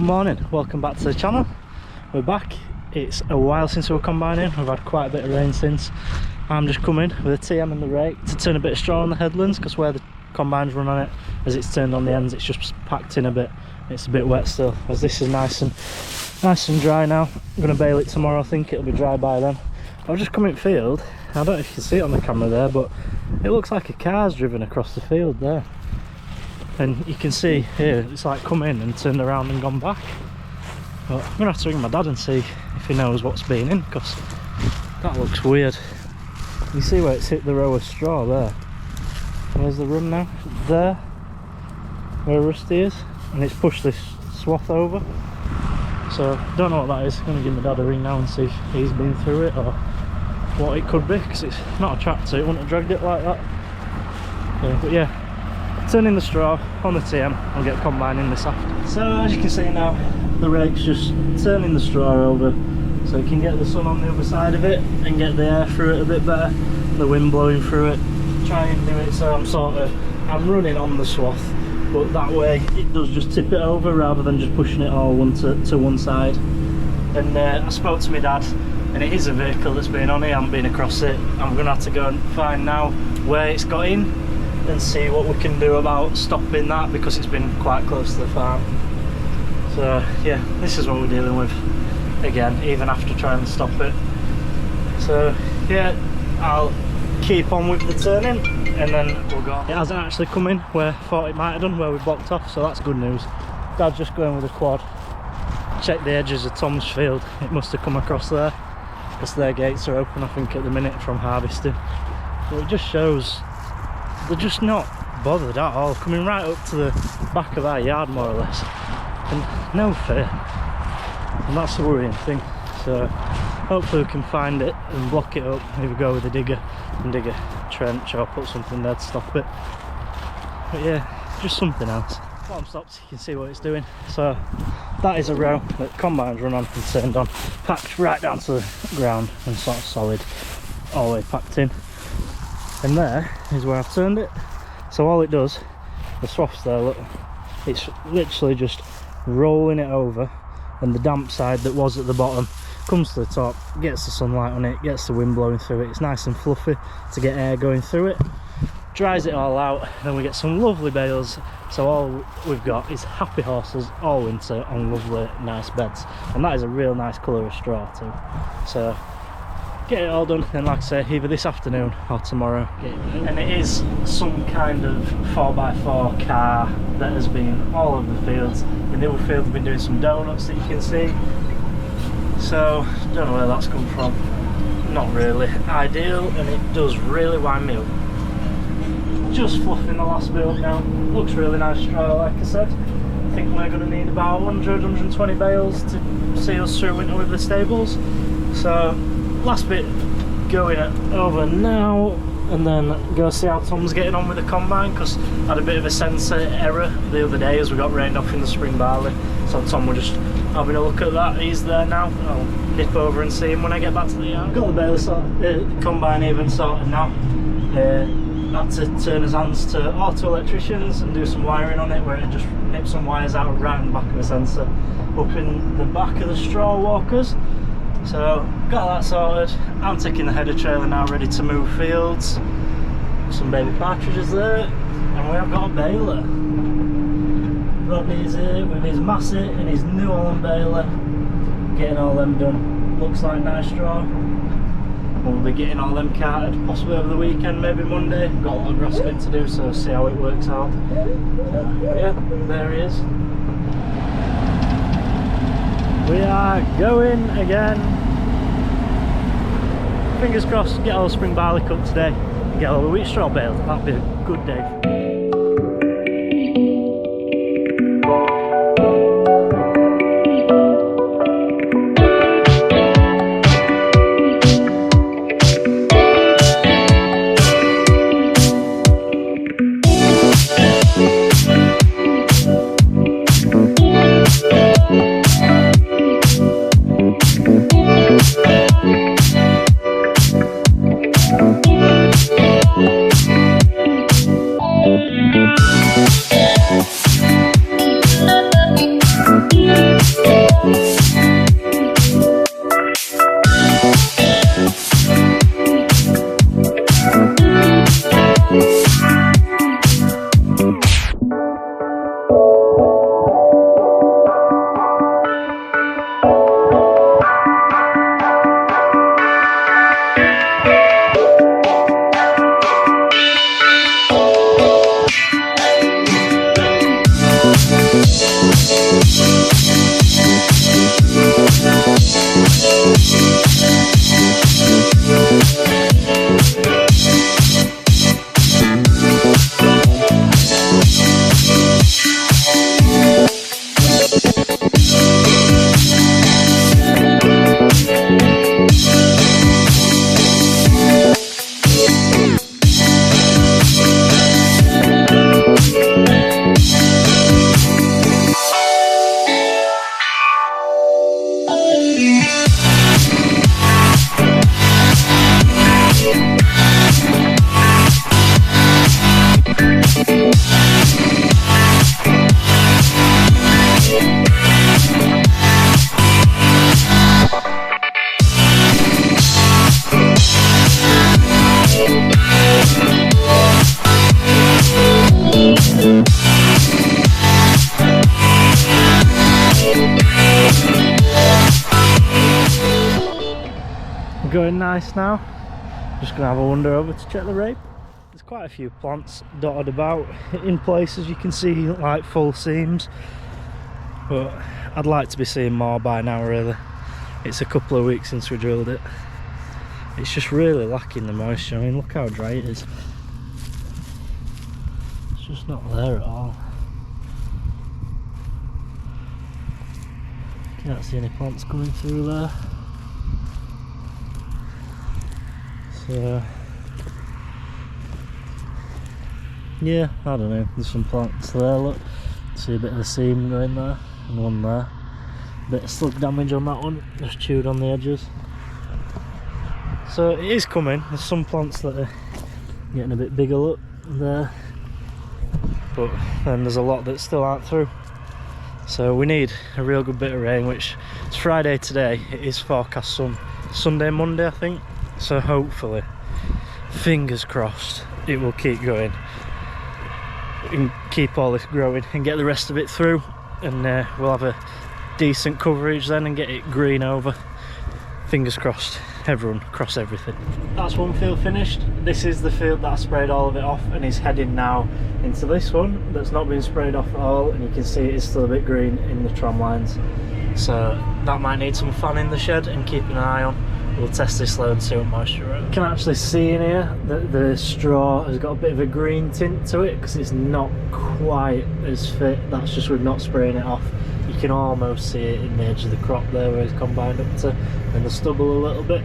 morning, welcome back to the channel. We're back. It's a while since we were combining. We've had quite a bit of rain since. I'm just coming with a TM and the rake to turn a bit of straw on the headlands, because where the combine's run on it, as it's turned on the ends, it's just packed in a bit. It's a bit wet still, as this is nice and dry now. I'm going to bale it tomorrow. I think it'll be dry by then. I was just coming field. I don't know if you can see it on the camera there, but it looks like a car's driven across the field there. And you can see here, it's like come in and turned around and gone back. But I'm going to have to ring my dad and see if he knows what's been in, because that looks weird. You see where it's hit the row of straw there? Where's the run now? There, where Rusty is, and it's pushed this swath over. So, don't know what that is. I'm going to give my dad a ring now and see if he's been through it or what it could be, because it's not a tractor, it wouldn't have dragged it like that. But yeah. Turning the straw on the TM, I'll get combining this after. So as you can see now, the rake's just turning the straw over so you can get the sun on the other side of it and get the air through it a bit better, the wind blowing through it. Try and do it so I'm running on the swath, but that way it does just tip it over rather than just pushing it all to one side. And I spoke to my dad, and it is a vehicle that's been on it, I haven't been across it. I'm going to have to go and find now where it's got in and see what we can do about stopping that, because it's been quite close to the farm. So yeah, this is what we're dealing with again, even after trying to stop it. So yeah, I'll keep on with the turning and then we'll go. It hasn't actually come in where I thought it might have done, where we blocked off, so that's good news. Dad's just going with a quad. Check the edges of Tom's field, it must have come across there, because their gates are open I think at the minute from harvesting. But it just shows they're just not bothered at all, coming right up to the back of our yard more or less, and no fear. And that's the worrying thing. So hopefully we can find it and block it up, maybe go with a digger and dig a trench or put something there to stop it. But yeah, just something else. Bottom stopped, you can see what it's doing. So that is a row that combines run on and turned on, packed right down to the ground and sort of solid, all the way packed in. And there is where I've turned it. So all it does, the swath's there, look, it's literally just rolling it over, and the damp side that was at the bottom comes to the top, gets the sunlight on it, gets the wind blowing through it. It's nice and fluffy to get air going through it, dries it all out, and we get some lovely bales. So all we've got is happy horses all winter on lovely nice beds, and that is a real nice colour of straw too. So get it all done, and like I say, either this afternoon or tomorrow. And it is some kind of 4x4 car that has been all over the fields. In the other field we've been doing some donuts that you can see. So don't know where that's come from. Not really ideal, and it does really wind me up. Just fluffing the last bit up now. Looks really nice straw, like I said. I think we're going to need about 100-120 bales to see us through winter with the stables. So last bit going over now, and then go see how Tom's getting on with the combine, because I had a bit of a sensor error the other day as we got rained off in the spring barley. So Tom will just having a look at that. He's there now. I'll nip over and see him when I get back to the yard. Got the baler combine even sorted now. Had to turn his hands to auto electricians and do some wiring on it, where it just nipped some wires out right in the back of the sensor up in the back of the straw walkers. So got that sorted. I'm taking the header trailer now, ready to move fields. Some baby partridges there, and we have got a baler. Rodney's here with his Massey and his New Holland baler, getting all them done. Looks like nice straw. We'll be getting all them carted possibly over the weekend, maybe Monday. Got a lot of grass fit to do, so see how it works out. Yeah, there he is. We are going again. Fingers crossed, get all the spring barley cut today and get all the wheat straw baled. That'd be a good day. going nice now. Just gonna have a wander over to check the rape. There's quite a few plants dotted about in places. You can see like full seams, but I'd like to be seeing more by now really. It's a couple of weeks since we drilled it. It's just really lacking the moisture. I mean, look how dry it is. It's just not there at all. Can't see any plants coming through there. So yeah, I don't know, there's some plants there, look. See a bit of a seam going there, and one there. Bit of slug damage on that one, just chewed on the edges. So it is coming. There's some plants that are getting a bit bigger, look, there. But then there's a lot that still aren't through. So we need a real good bit of rain, which it's Friday today. It is forecast Sunday, Monday I think. So hopefully, fingers crossed, it will keep going and keep all this growing and get the rest of it through, and we'll have a decent coverage then and get it green over. Fingers crossed, everyone cross everything. That's one field finished. This is the field that I sprayed all of it off, and he's heading now into this one that's not been sprayed off at all, and you can see it is still a bit green in the tram lines. So that might need some fan in the shed and keeping an eye on. We'll test this low and see what moisture we're at. You can actually see in here that the straw has got a bit of a green tint to it because it's not quite as fit. That's just with not spraying it off. You can almost see it in the edge of the crop there where it's combined up to, and the stubble a little bit,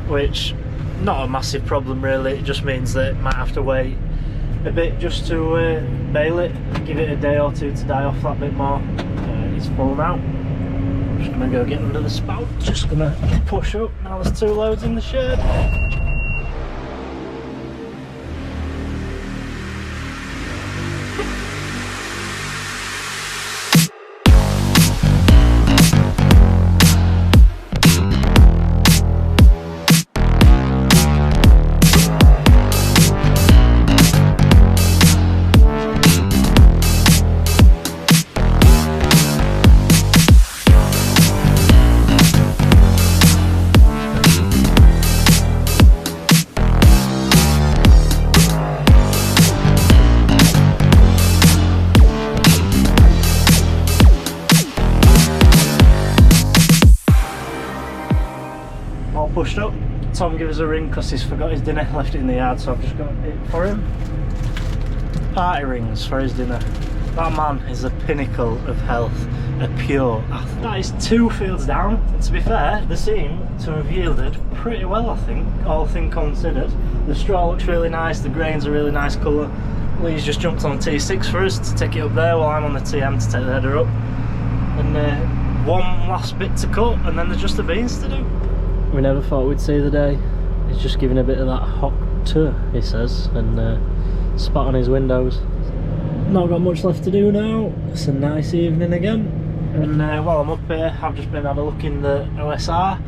which not a massive problem really. It just means that it might have to wait a bit just to bale it, give it a day or two to die off that bit more. It's full now. Just gonna go get under the spout, just gonna push up. Now there's 2 loads in the shed. Pushed up. Tom gave us a ring because he's forgot his dinner, left it in the yard, so I've just got it for him. Party rings for his dinner. That man is the pinnacle of health, a pure athlete. That is 2 fields down, and to be fair, they seem to have yielded pretty well, I think, all things considered. The straw looks really nice, the grain's a really nice colour. Lee's just jumped on T6 for us to take it up there while I'm on the TM to take the header up. And one last bit to cut, and then there's just the beans to do. We never thought we'd see the day. He's just giving a bit of that hot tour, he says, and spat on his windows. Not got much left to do now. It's a nice evening again. And while I'm up here, I've just been had a look in the OSR,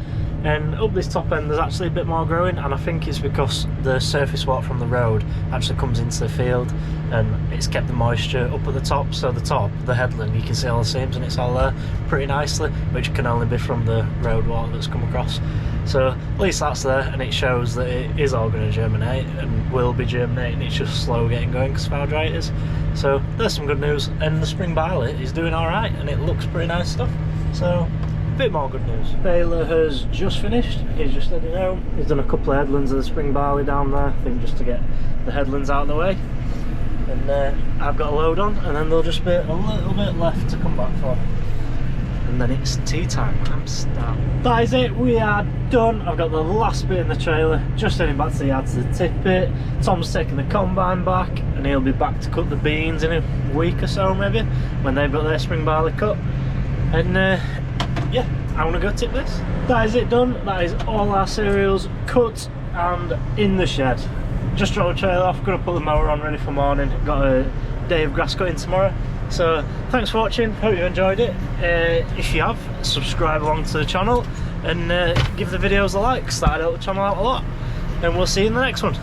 and up this top end there's actually a bit more growing, and I think it's because the surface water from the road actually comes into the field and it's kept the moisture up at the top. So the top, the headland, you can see all the seams and it's all there pretty nicely, which can only be from the road water that's come across. So at least that's there, and it shows that it is all going to germinate and will be germinating. It's just slow getting going because of how dry it is. So there's some good news, and the spring barley is doing alright and it looks pretty nice stuff. So a bit more good news. Baler has just finished. He's just heading home. He's done a couple of headlands of the spring barley down there, I think just to get the headlands out of the way. And I've got a load on, and then there'll just be a little bit left to come back for. And then it's tea time. I'm starved. That is it, we are done. I've got the last bit in the trailer, just heading back to the yard to tip it. Tom's taking the combine back, and he'll be back to cut the beans in a week or so maybe, when they've got their spring barley cut. And yeah, I want to go tip this. That is it done. That is all our cereals cut and in the shed. Just dropped the trailer off, gonna put the mower on ready for morning. Got a day of grass cutting tomorrow. So thanks for watching, hope you enjoyed it. If you have, subscribe along to the channel and give the videos a like, because that'd help the channel out a lot. And we'll see you in the next one.